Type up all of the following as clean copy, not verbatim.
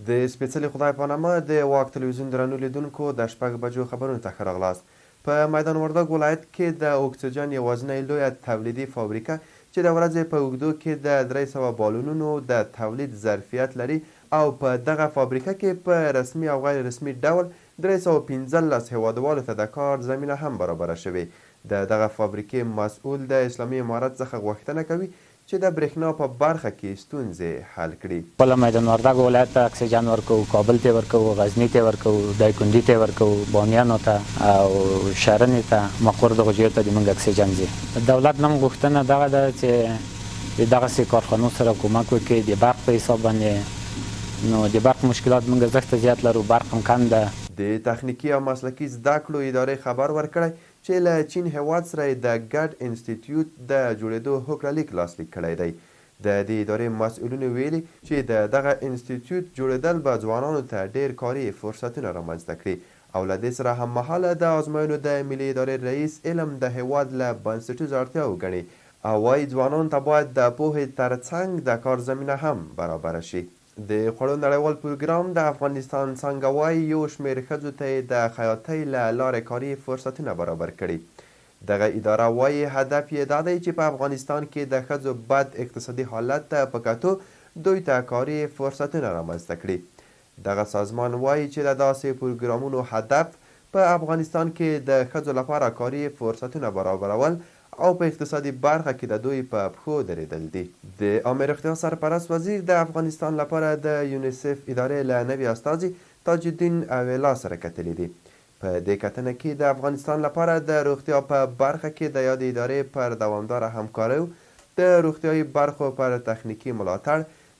د سپېڅلي خدای په نامه د واک تلویزیون درنو لیدونکو د 6 بجو خبرونو ته ښه راغلاست. په میدان وردګ ولایت کې د اکسیجن یوازینۍ لویه تولیدي فابریکه چې د ورځې په اوږدو کې د 300 بالونونو د تولید ظرفیت لري او په دغه فابریکه کې په رسمي او غیر رسمي ډول 315 هیوادوالو ته د کار زمینه هم برابره شوې. د دغه فابریکې مسؤل د اسلامي امارت څخه غوښتنه کوي چې د برېښنا په برخه کې ستونزې حل کړي. خپل میدان وردګ ولایت ته اکسیجن ورکوو، کابل ته ورکوو، غزني ته ورکوو، دایکنډي ته ورکوو، بامیانو ته او شرنې ته، مقر دغو ځایو ته د موږ اکسیجن ځي. دولت نه غوښتنه دغه ده چې د دغسې کارخانو سره کومک وکړي د برق په حساب باندې. نو د برق مشکلات موږ زښته زیات لرو، برق هم کم ده. د تخنیکي او مسلکي زده کړو ادارې خبر ورکړی چې له چین هیواد سره د ګډ انسټیټیوټ د جوړېدو هوکړلیک لاسلیک کړی دی. د دې ادارې مسؤلینو ویلي چې د دغه انسټیټیوټ جوړېدل به ځوانانو ته ډېر کاري فرصتونه رامنځته کړي او له دې سره هممهاله د ازموینو د ملي ادارې رئیس علم د هیواد له بنسټیزو اړتیاوو ګڼي او وایي ځوانانو ته باید د پوهې ترڅنګ د کار زمینه هم برابره شي. د خوړو نړیوال پروګرام د افغانستان څنګه وایي یو شمېر ښځو ته یې د خیاطۍ له لارې کاري فرصتونه برابر کړي. دغه اداره وایي هدف یې دا دی چې په افغانستان کې د ښځو بد اقتصادي حالت ته په کتو دوی ته کاري فرصتونه رامنځته کړي. دغه سازمان وایي چې د داسې پروګرامونو هدف په افغانستان کې د ښځو لپاره کاري فرصتونه برابرول او په اقتصادي برخه کې د دوی په پښو درېدل دي. د عامه روغتیا سرپرست وزیر د افغانستان لپاره د یونیسف ادارې له نوي استازي تاج الدین اویلا سره کتلي دي. په دې کتنه کې د افغانستان لپاره د روغتیا په برخه کې د یادې ادارې پر دوامداره همکاریو، د روغتیایي برخو پر تخنیکي ملاتړ،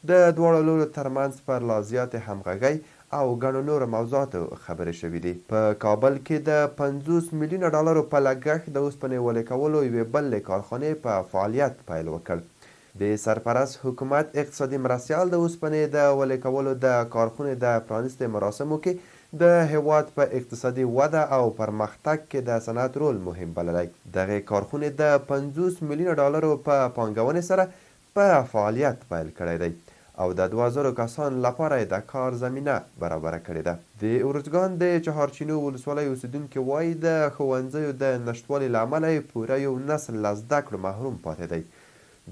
د دواړو لورو ترمنځ پر لا زیاتې همغږۍ او ګڼو نورو موضوعاتو خبرې شوې دي. په کابل کې د 50 میلیونه ډالرو په لګښت د اوسپنې ولې کولو یوې بلې کارخانې په فعالیت پیل وکړ. د سرپرست حکومت اقتصادي مرستیال د اوسپنې د ولې کولو د کارخونې د پرانیستې مراسمو کې د هیواد په اقتصادي وده او پرمختګ کې د صنعت رول مهم بللی. دغې کارخونې د 50 میلیونه ډالرو په پانګونې سره په فعالیت پیل کړی دی او د 2000 کسانو لپاره د کار زمینه برابره کړې ده. د ارزګان د چهارچینو ولسوالۍ اوسیدونکي وایي د ښوونځیو د نشتوالي له امله یې پوره یو نسل له زده کړو محروم پاتې دی.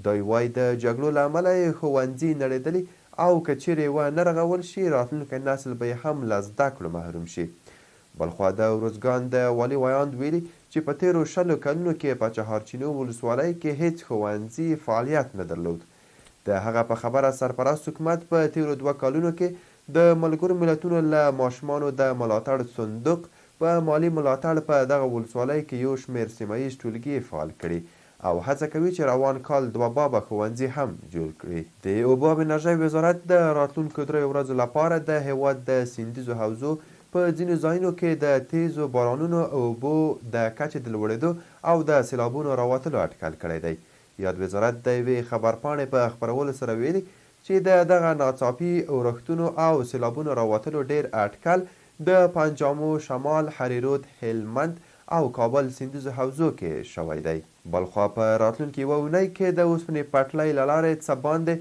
دوی وایي د جګړو له امله یې ښوونځي نړېدلي او که چیرې ونه رغول شي راتلونکی نسل به یې هم له زده کړو محروم شي. بلخوا د ارزګان د والي ویاند ویلي چې په تېرو 20 کلونو کې په چهارچینو ولسوالۍ کې هیڅ ښوونځي فعالیت نه درلود. د هغه په خبره سرپرست حکومت په تېرو 2 کلونو کې د ملګرو ملتونو له ماشومانو د ملاتړ صندوق په مالی ملاتړ په دغه ولسوالۍ کې یو شمېر سیمه ییز ټولګي فعال کړي او هڅه کوي چې روان کال 2 بابه ښوونځي هم جوړ کړي. د اوبو او انرژۍ وزارت د راتلونکو 3 ورځو لپاره د هیواد د سیندیزو حوزو په ځینو ځایونو کې د تیزو بارانونو، اوبو د کچې د لوړېدو او د سیلابونو راوتلو اټکل کړی دی. یاد وزارت د یوې خبرپاڼې په خپرولو سره ویلي چې د دغه ناڅاپي اورښتونو او سیلابونو راوتلو ډېر اټکل د پنجامو، شمال، حریرود، هلمند او کابل سیندیزو حوزو کې شوی دی. بلخوا په راتلونکي یوه اونۍ کې د اوسپنې پټلۍ له لارې څه باندې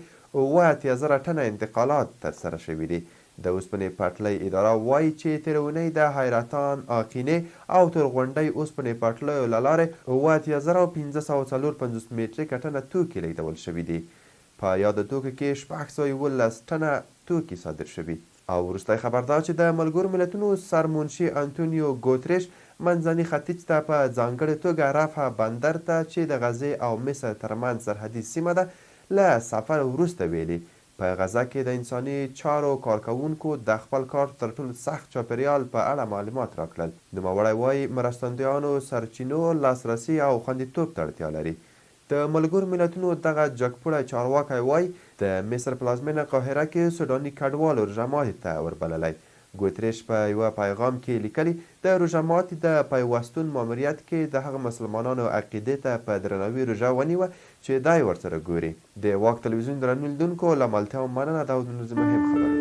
80,000 ټنه انتقالات ترسره شوي دي. د اوسپنې پټلۍ اداره وایي چې تېره اونۍ د حیرتان، آقینې او تورغونډۍ اوسپنې پټلیو له لارې 8554 میټریکه ټنه توکي لیږدول شوي دي. په یاده توکو کې 611 ټنه توکي صادر شوي. او وروستی خبر دا چې د ملګرو ملتونو سرمنشي انټونیو ګوتریش منځني ختیځ ته په ځانګړې توګه رفح بندر ته چې د غزې او مصر ترمنځ سرحدي سیمه ده له سفر وروسته ویلي په غزه کې د انساني چارو کارکوونکو د خپل کار تر ټولو سخت چاپیریال په اړه معلومات راکړل. نوموړی وایي مرستندویانو سرچینو لاسرسي او خوندیتوب ته اړتیا لري. د ملګرو ملتونو دغه جګپوړی چارواکی وایي د مصر پلازمینه قاهره کې سوداني کډوالو روژه ماتي ته وربللی. ګوتریش په یوه پیغام کې لیکلي د روژه ماتي د پیوستون ماموریت کې د هغه مسلمانانو عقیدې ته په درناوي روژه ونیوه چې دی ورسره ګوري. د واک تلویزیون درنو لیدونکو له ملتیا مننه. دا مهم خبر